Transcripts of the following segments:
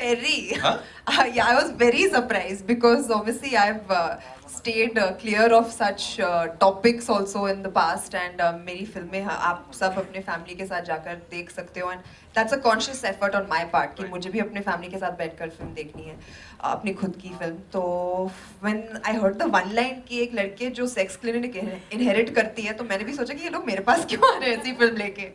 very. Huh? Yeah, I was very surprised because obviously I've stayed clear of such topics also in the past, and मेरी फिल्में आप सब अपने family के साथ जाकर देख सकते हो, and that's a conscious effort on my part कि मुझे भी अपने फैमिली के साथ बैठकर फिल्म देखनी है, अपनी खुद की फिल्म. तो when I heard the one line कि एक लड़के जो सेक्स क्लिनिक इनहेरिट करती है, तो मैंने भी सोचा कि ये लोग मेरे पास क्यों आ रहे हैं ऐसी फिल्म लेके.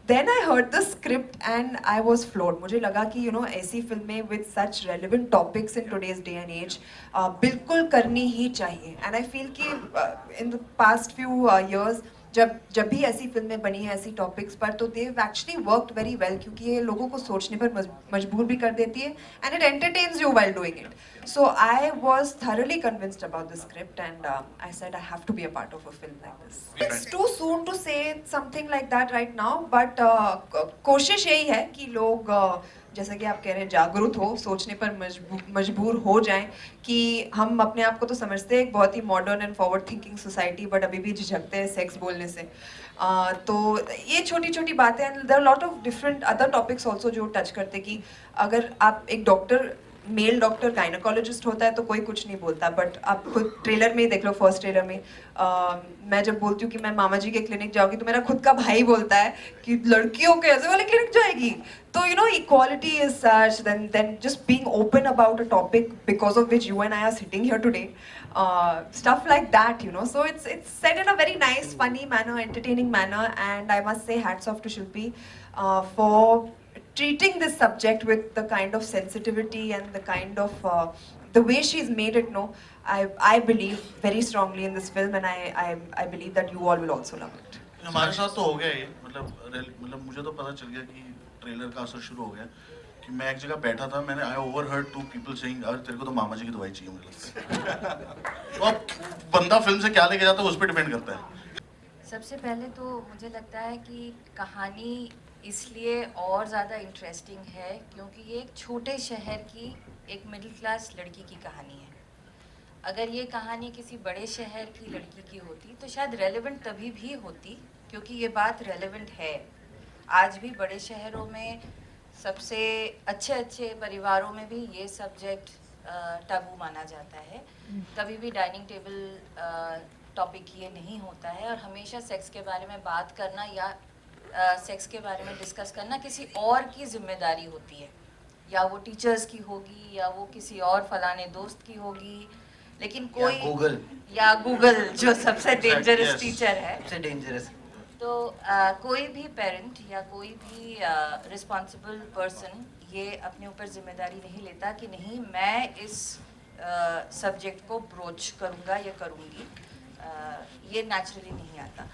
Then I heard the script and I was floored. मुझे लगा कि ऐसी फिल्में with such relevant topics in today's day and age बिल्कुल करनी ही चाहिए. And I feel कि in the past few years जब भी ऐसी फिल्में बनी हैं ऐसी टॉपिक्स पर, तो they've actually worked very well क्योंकि ये लोगों को सोचने पर मजबूर भी कर देती है, and it entertains you while doing it. So I was thoroughly convinced about the script, and I said I have to be a part of a film like this. It's too soon to say something like that right now, but कोशिश यही है कि लोग जैसा कि आप कह रहे हैं जागरूक हो, सोचने पर मजबूर हो जाएं कि हम अपने आप को तो समझते हैं एक बहुत ही modern and forward thinking society, but अभी भी झिझकते हैं सेक्स बोलने से. तो ये छोटी छोटी बातें, and there are lot of different other topics also जो टच करते कि अगर आप एक डॉक्टर, मेल डॉक्टर गायनोकोलॉजिस्ट होता है तो कोई कुछ नहीं बोलता, बट आप खुद ट्रेलर में ही देख लो, फर्स्ट ट्रेलर में मैं जब बोलती हूँ कि मैं मामा जी के क्लिनिक जाऊँगी, तो मेरा खुद का भाई बोलता है कि लड़कियों के ऐसे वाले क्लिनिक जाएगी. तो equality is such, then just being open about a topic because of which you and I are sitting here today, stuff like that, so it's said in a very nice, funny manner, entertaining manner, and I must say hats off to Shilpi for treating this subject with the kind of sensitivity and the kind of the way she's made it. I believe very strongly in this film, and I believe that you all will also love it. हमारे साथ तो हो गया ये, मतलब मुझे तो पता चल गया कि ट्रेलर का असर शुरू हो गया कि मैं एक जगह बैठा था, मैंने आई ओवरहर्ड टू पीपल सेइंग अरे तेरे को तो मामा जी की दवाई चाहिए, मुझे लगता है. तो अब बंदा फिल्म से क्या लेके जाता है उस पर डिपेंड करता है. सबसे पहले तो मुझे लगता है कि कहानी इसलिए और ज़्यादा इंटरेस्टिंग है क्योंकि ये एक छोटे शहर की एक मिडिल क्लास लड़की की कहानी है. अगर ये कहानी किसी बड़े शहर की लड़की की होती तो शायद रेलेवेंट तभी भी होती, क्योंकि ये बात रेलेवेंट है. आज भी बड़े शहरों में सबसे अच्छे परिवारों में भी ये सब्जेक्ट टाबू माना जाता है. कभी भी डाइनिंग टेबल टॉपिक ये नहीं होता है, और हमेशा सेक्स के बारे में बात करना या सेक्स के बारे में डिस्कस करना किसी और की जिम्मेदारी होती है, या वो टीचर्स की होगी या वो किसी और फलाने दोस्त की होगी. लेकिन कोई या गूगल जो सबसे डेंजरस टीचर है, सबसे डेंजरस. तो कोई भी पेरेंट या कोई भी रिस्पॉन्सिबल पर्सन ये अपने ऊपर जिम्मेदारी नहीं लेता कि नहीं मैं इस सब्जेक्ट को ब्रोच करूँगा या करूँगी. ये नेचुरली नहीं आता.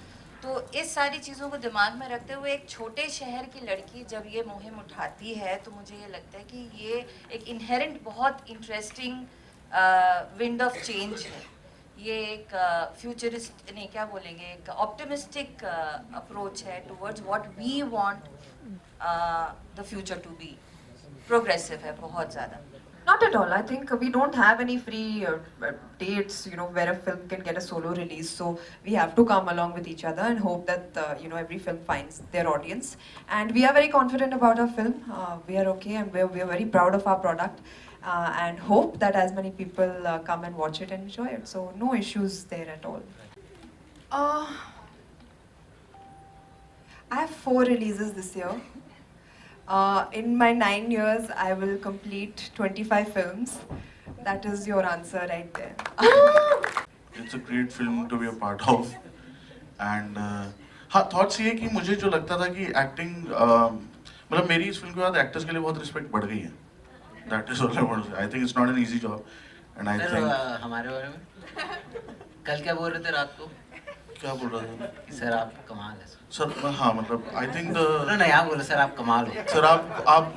तो इस सारी चीज़ों को दिमाग में रखते हुए एक छोटे शहर की लड़की जब ये मुहिम उठाती है, तो मुझे ये लगता है कि ये एक इनहेरेंट बहुत इंटरेस्टिंग विंड ऑफ चेंज है. ये एक फ्यूचरिस्ट नहीं, क्या बोलेंगे, एक ऑप्टिमिस्टिक अप्रोच है towards what we want the future to be. Progressive है बहुत ज़्यादा. Not at all. I think we don't have any free dates, where a film can get a solo release. So we have to come along with each other and hope that, every film finds their audience. And we are very confident about our film. We are okay, and we are very proud of our product. And hope that as many people come and watch it and enjoy it. So no issues there at all. I have 4 releases this year. In my 9 years, I will complete 25 films. That is your answer right there. It's a great film to be a part of. And हाँ, thoughts ये कि मुझे जो लगता था कि acting, मतलब मेरी इस फिल्म के बाद एक्टर्स के लिए बहुत रिस्पेक्ट बढ़ गई है. That is all I want to say. I think it's not an easy job. And I think हमारे बारे में कल क्या बोल रहे थे रात को? क्या बोल रहा था? सर आप कमाल है सर. हाँ, मतलब I think नहीं आप बोले सर आप कमाल हो. सर आप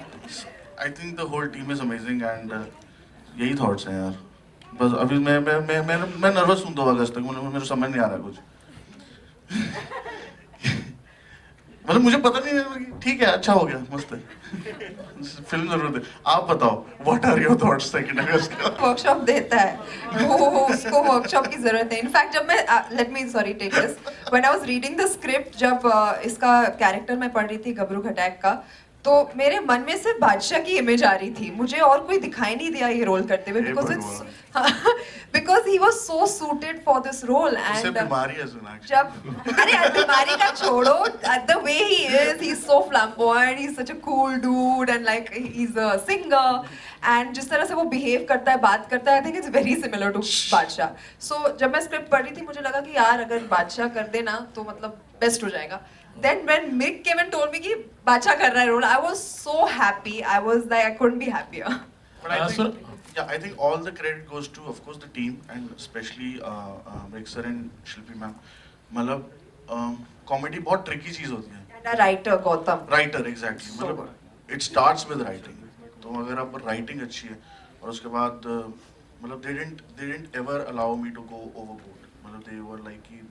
I think the whole team is amazing, and यही थॉट्स हैं यार. बस अभी मैं नर्वस हूँ 2 अगस्त तक. मेरे समझ नहीं आ रहा कुछ. मतलब मुझे पता नहीं है. ठीक है, अच्छा हो गया, मस्त है. फिल्म जरूर है. आप बताओ, what are your thoughts second August का? वर्कशॉप देता है वो उसको वर्कशॉप की जरूरत है. इनफैक्ट जब मैं let me sorry take this, when I was reading the script, जब इसका कैरेक्टर मैं पढ़ रही थी गबरू खटैक का, तो मेरे मन में सिर्फ बादशाह की इमेज आ रही थी, मुझे और कोई दिखाई नहीं दिया ये रोल करते हुए, हे बिकॉज भगवान। Because he was so suited for this role उसे एंड बीमारी है सोनाक्षी। जब अरे बीमारी का छोड़ो, the way he is, he is so flamboyant, he is such a cool dude and like he is a singer, and जिस तरह से वो बिहेव करता है, बात करता है, I think it's very similar to Badshah. So जब मैं स्क्रिप्ट पढ़ रही थी मुझे लगा कि यार अगर बादशाह कर देना तो मतलब बेस्ट हो जाएगा. Then when Mick came and told me कि बादशाह कर रहा है role, I was so happy. I was like I couldn't be happier. But I think, yeah, I think all the credit goes to, of course, the team and especially Rick sir and Shilpi ma'am. मतलब comedy बहुत tricky चीज होती है. And a writer Gautam. Writer exactly, So मतलब it starts with writing. तो अगर आप writing अच्छी है और उसके बाद मतलब they didn't ever allow me to go overboard. मतलब they were like कि